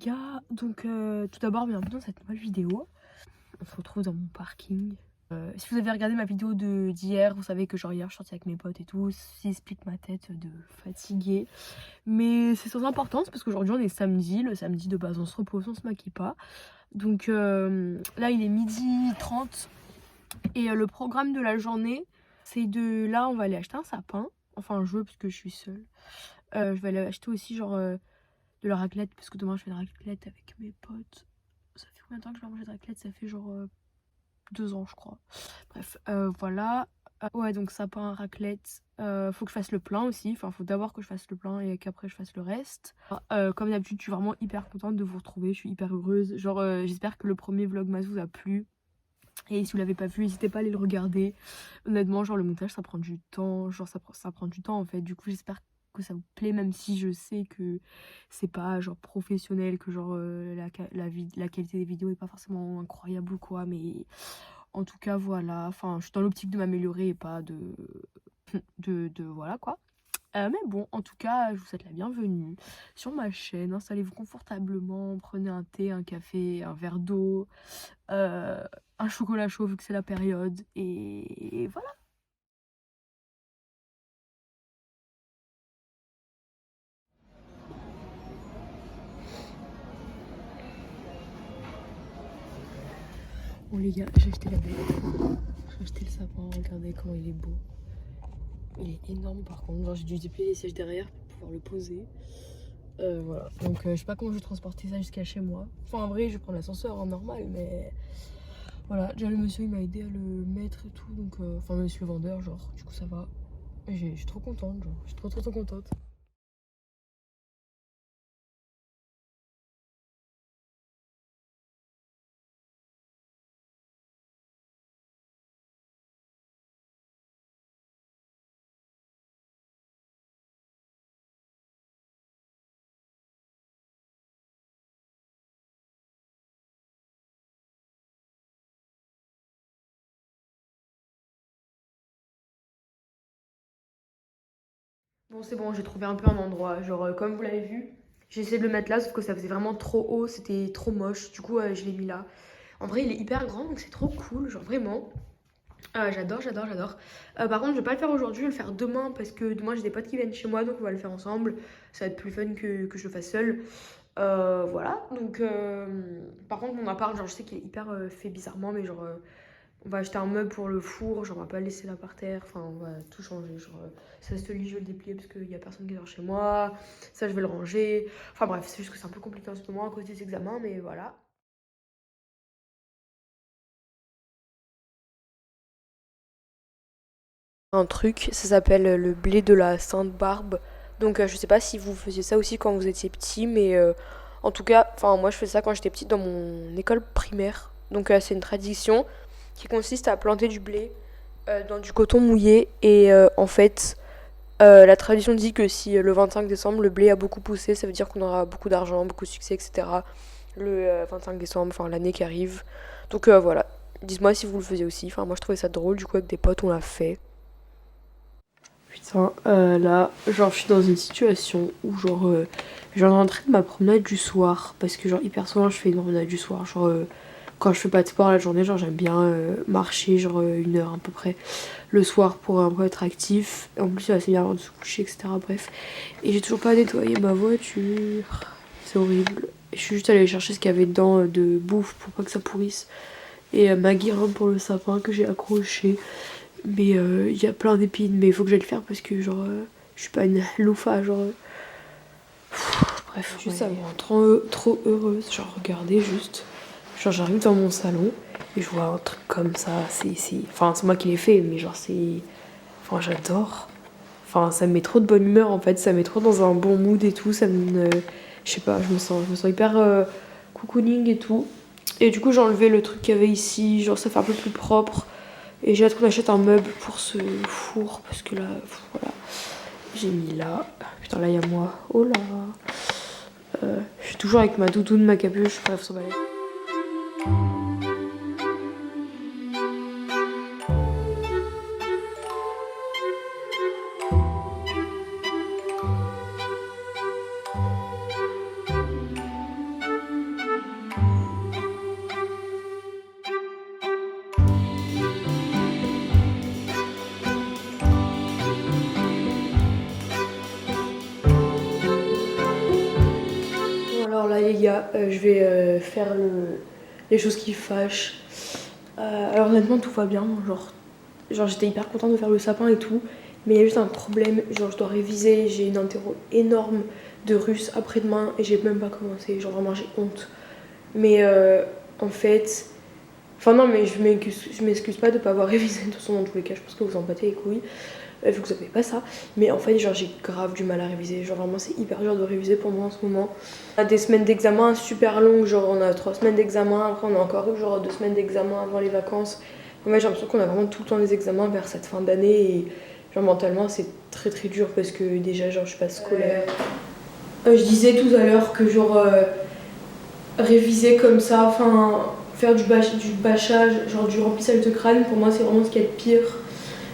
gars, donc tout d'abord bienvenue dans cette nouvelle vidéo. On se retrouve dans mon parking. Si vous avez regardé ma vidéo d'hier, vous savez que genre hier je suis sortie avec mes potes et tout, explique ma tête de fatiguée. Mais c'est sans importance parce qu'aujourd'hui on est samedi, le samedi de base on se repose, on se maquille pas. Donc là il est 12h30 et le programme de la journée c'est de là on va aller acheter un sapin, enfin je veux parce que je suis seule. Je vais aller acheter aussi genre de la raclette parce que demain je fais de la raclette avec mes potes. Ça fait combien de temps que je vais manger de raclette? Ça fait genre 2 ans je crois. Bref, voilà. Ouais, donc sapin, raclette. Faut que je fasse le plein aussi. Enfin, faut d'abord que je fasse le plein et qu'après je fasse le reste. Comme d'habitude, je suis vraiment hyper contente de vous retrouver. Je suis hyper heureuse. Genre, j'espère que le premier vlogmas vous a plu. Et si vous l'avez pas vu, n'hésitez pas à aller le regarder. Honnêtement, genre le montage ça prend du temps. Genre ça prend du temps en fait. Du coup, j'espère que ça vous plaît, même si je sais que c'est pas genre professionnel, que genre la qualité des vidéos est pas forcément incroyable ou quoi. Mais en tout cas, voilà. Enfin, je suis dans l'optique de m'améliorer et pas de voilà quoi. Mais bon, en tout cas, je vous souhaite la bienvenue sur ma chaîne. Installez-vous confortablement, prenez un thé, un café, un verre d'eau, un chocolat chaud vu que c'est la période. Et voilà. Bon les gars, j'ai acheté la bête. J'ai acheté le sapin, regardez comment il est beau. Il est énorme par contre, genre j'ai dû déplier les sièges derrière pour pouvoir le poser. Voilà, donc je sais pas comment je vais transporter ça jusqu'à chez moi. Enfin en vrai je vais prendre l'ascenseur en normal, mais voilà, déjà le monsieur il m'a aidé à le mettre et tout, donc enfin monsieur le vendeur genre, du coup ça va. Je suis trop contente, genre, je suis trop contente. Bon c'est bon, j'ai trouvé un peu un endroit, genre comme vous l'avez vu, j'ai essayé de le mettre là sauf que ça faisait vraiment trop haut, c'était trop moche, du coup je l'ai mis là. En vrai il est hyper grand donc c'est trop cool, genre vraiment. J'adore. Par contre, je vais pas le faire aujourd'hui, je vais le faire demain parce que demain j'ai des potes qui viennent chez moi donc on va le faire ensemble. Ça va être plus fun que je le fasse seule. Voilà, donc par contre, mon appart, genre je sais qu'il est hyper fait bizarrement, mais genre on va acheter un meuble pour le four, genre on va pas le laisser là par terre, enfin on va tout changer. Genre ça, ce lit, je vais le déplier parce qu'il y a personne qui dort chez moi. Ça, je vais le ranger. Enfin bref, c'est juste que c'est un peu compliqué en ce moment à cause des examens, mais voilà. Un truc, ça s'appelle le blé de la Sainte-Barbe. Donc je sais pas si vous faisiez ça aussi quand vous étiez petit, mais en tout cas, enfin moi je faisais ça quand j'étais petite dans mon école primaire. Donc c'est une tradition qui consiste à planter du blé dans du coton mouillé et en fait la tradition dit que si le 25 décembre le blé a beaucoup poussé, ça veut dire qu'on aura beaucoup d'argent, beaucoup de succès, etc. Le 25 décembre, enfin l'année qui arrive. Donc voilà, dites-moi si vous le faisiez aussi. Enfin moi je trouvais ça drôle, du coup avec des potes on l'a fait. Putain, là, genre, je suis dans une situation où, genre, je viens de rentrer de ma promenade du soir. Parce que, genre, hyper souvent, je fais une promenade du soir. Genre, quand je fais pas de sport la journée, genre, j'aime bien marcher, genre, 1 heure à peu près le soir pour un peu être actif. En plus, c'est assez bien avant de se coucher, etc. Bref. Et j'ai toujours pas nettoyé ma voiture. C'est horrible. Je suis juste allée chercher ce qu'il y avait dedans de bouffe pour pas que ça pourrisse. Et ma guirlande pour le sapin que j'ai accroché. Mais il y a plein d'épines, mais il faut que j'aille le faire parce que genre je suis pas une loufa, genre bref, juste ça me rend trop heureuse. Genre regardez juste, genre j'arrive dans mon salon et je vois un truc comme ça, enfin c'est moi qui l'ai fait, mais genre enfin j'adore. Enfin ça me met trop de bonne humeur en fait, ça me met trop dans un bon mood et tout, ça me je sais pas, je me sens hyper cocooning et tout. Et du coup j'ai enlevé le truc qu'il y avait ici, genre ça fait un peu plus propre. Et j'ai hâte qu'on achète un meuble pour ce four parce que là, voilà, j'ai mis là. Putain, là, il y a moi. Oh là. Je suis toujours avec ma doudoune, ma capuche, bref, ça va aller. les gars, je vais faire les choses qui fâchent. Alors honnêtement tout va bien, genre j'étais hyper contente de faire le sapin et tout. Mais il y a juste un problème, genre je dois réviser, j'ai une interro énorme de russe après-demain et j'ai même pas commencé, genre vraiment j'ai honte. Mais en fait, enfin non mais je m'excuse pas de pas avoir révisé, de toute façon dans tous les cas je pense que vous en battez les couilles, vu que vous savez pas ça. Mais en fait genre j'ai grave du mal à réviser, genre vraiment c'est hyper dur de réviser pour moi en ce moment. On a des semaines d'examen super longues, genre on a 3 semaines d'examen, après on a encore eu genre 2 semaines d'examen avant les vacances. En fait j'ai l'impression qu'on a vraiment tout le temps des examens vers cette fin d'année et genre mentalement c'est très très dur parce que déjà genre je suis pas scolaire. Je disais tout à l'heure que genre réviser comme ça, enfin faire du bâchage, genre du remplissage de crâne, pour moi c'est vraiment ce qu'il y a de pire.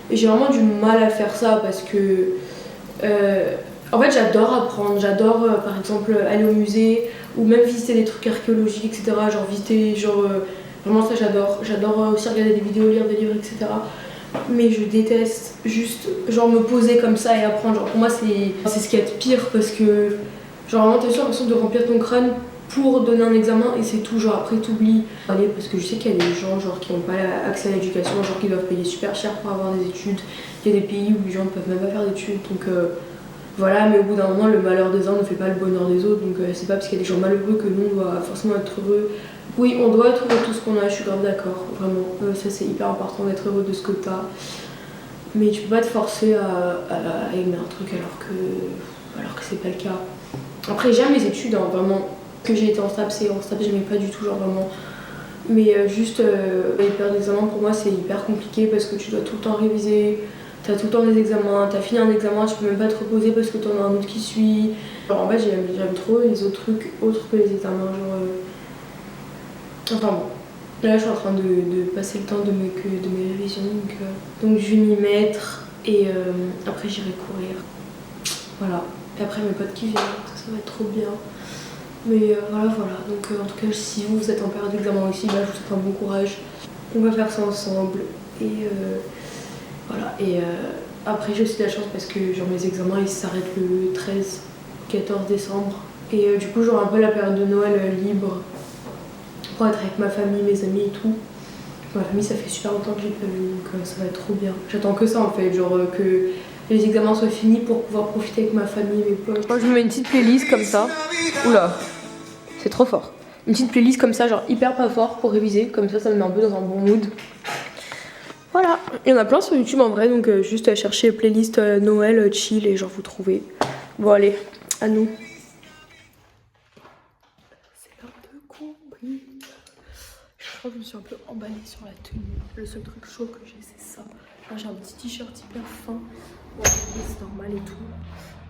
Et j'ai vraiment du mal à faire ça parce que en fait j'adore apprendre, j'adore par exemple aller au musée ou même visiter des trucs archéologiques, etc. Genre visiter, vraiment ça j'adore aussi regarder des vidéos, lire des livres, etc. Mais je déteste juste genre me poser comme ça et apprendre, genre pour moi c'est ce qu'il y a de pire parce que genre vraiment t'as juste l'impression de remplir ton crâne pour donner un examen et c'est tout, genre après t'oublies. Allez, parce que je sais qu'il y a des gens genre qui n'ont pas accès à l'éducation, genre qui doivent payer super cher pour avoir des études. Il y a des pays où les gens ne peuvent même pas faire d'études, donc voilà, mais au bout d'un moment le malheur des uns ne fait pas le bonheur des autres, donc c'est pas parce qu'il y a des gens malheureux que nous on doit forcément être heureux. Oui, on doit être heureux de tout ce qu'on a, je suis grave d'accord, vraiment, ça c'est hyper important d'être heureux de ce que t'as. Mais tu peux pas te forcer à aimer un truc alors que c'est pas le cas. Après j'aime les études, hein, vraiment. Que j'ai été en STAPS j'aimais pas du tout, genre vraiment. Mais juste les périodes d'examen pour moi c'est hyper compliqué parce que tu dois tout le temps réviser, t'as tout le temps des examens, t'as fini un examen, tu peux même pas te reposer parce que t'en as un autre qui suit. Genre en fait j'aime trop les autres trucs autres que les examens, genre. Enfin bon, là je suis en train de passer le temps de mes révisions donc je vais m'y mettre et après j'irai courir. Voilà, et après mes potes qui viennent, ça va être trop bien. Mais voilà, donc en tout cas si vous êtes en période d'examen aussi, bah, je vous souhaite un bon courage. On va faire ça ensemble et voilà. Et après j'ai aussi de la chance parce que genre mes examens ils s'arrêtent le 13-14 décembre. Et du coup j'aurai un peu la période de Noël libre pour être avec ma famille, mes amis et tout. Ma famille ça fait super longtemps que j'ai pas vu, donc ça va être trop bien. J'attends que ça en fait, genre que les examens soient finis pour pouvoir profiter avec ma famille, mes potes. Moi je me mets une petite playlist comme ça. Oula, c'est trop fort. Une petite playlist comme ça, genre hyper pas fort pour réviser, comme ça me met un peu dans un bon mood. Voilà, il y en a plein sur YouTube en vrai, donc juste chercher playlist Noël, chill et genre vous trouvez. Bon allez, à nous. C'est l'heure de courir. Je crois que je me suis un peu emballée sur la tenue. Le seul truc chaud que j'ai c'est ça. Genre j'ai un petit t-shirt hyper fin. Bon, c'est normal et tout.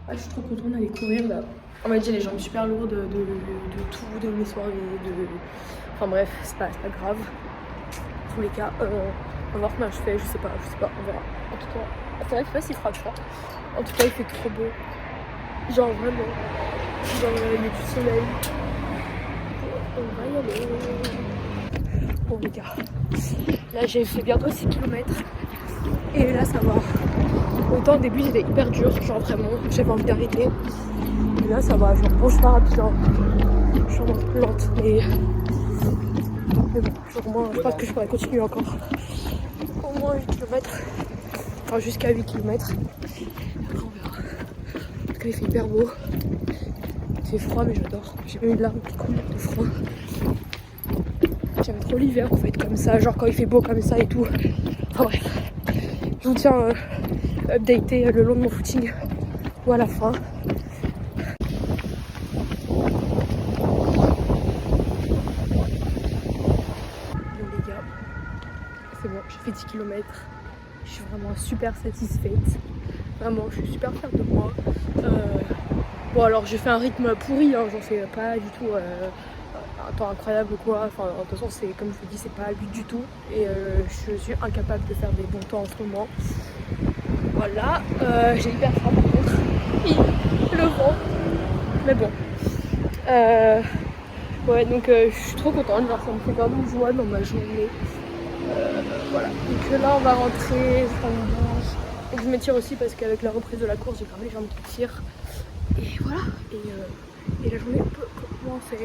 Ah, je suis trop contente d'aller courir là. En fait j'ai les jambes super lourdes de tout, de mes soirées, enfin bref, c'est pas grave. Dans tous les cas, on va voir comment je fais, je sais pas, on verra. En tout cas, c'est vrai que je sais pas s'il fera froid. En tout cas il fait trop beau. Genre vraiment, genre il y a du soleil. On va y aller. Bon les gars, là j'ai fait bientôt 6 km. Et là ça va. Autant au début c'était hyper dur, genre vraiment, j'avais envie d'arrêter. Et là ça va, genre bon je pars rapide, je suis vraiment lente mais bon, genre moi je pense que je pourrais continuer encore au moins 8 km, enfin jusqu'à 8 km. Après on verra. En tout cas il fait hyper beau, il fait froid mais j'adore, j'ai même eu de larmes qui coulent de froid. J'aime trop l'hiver en fait comme ça, genre quand il fait beau comme ça et tout. Enfin bref, je vous tiens updaté le long de mon footing ou à la fin. C'est bon, j'ai fait 10 km. Je suis vraiment super satisfaite. Vraiment, je suis super fière de moi. Bon, alors j'ai fait un rythme pourri, hein, j'en fais pas du tout un temps incroyable ou quoi. Enfin, de toute façon, c'est comme je vous dis, c'est pas le but du tout. Et je suis incapable de faire des bons temps en ce moment. Voilà, j'ai hyper froid par contre. Le vent. Mais bon. Ouais, donc je suis trop contente, genre ça me fait vraiment joie dans ma journée. Voilà, donc là on va rentrer, je prends une douche. Donc je m'étire aussi parce qu'avec la reprise de la course j'ai quand même les jambes qui tirent. Et voilà, et la journée peut commencer.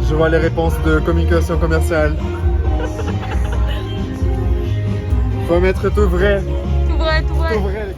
Je vois les réponses de communication commerciale. Faut mettre tout vrai. Tout vrai, tout vrai. Tout vrai.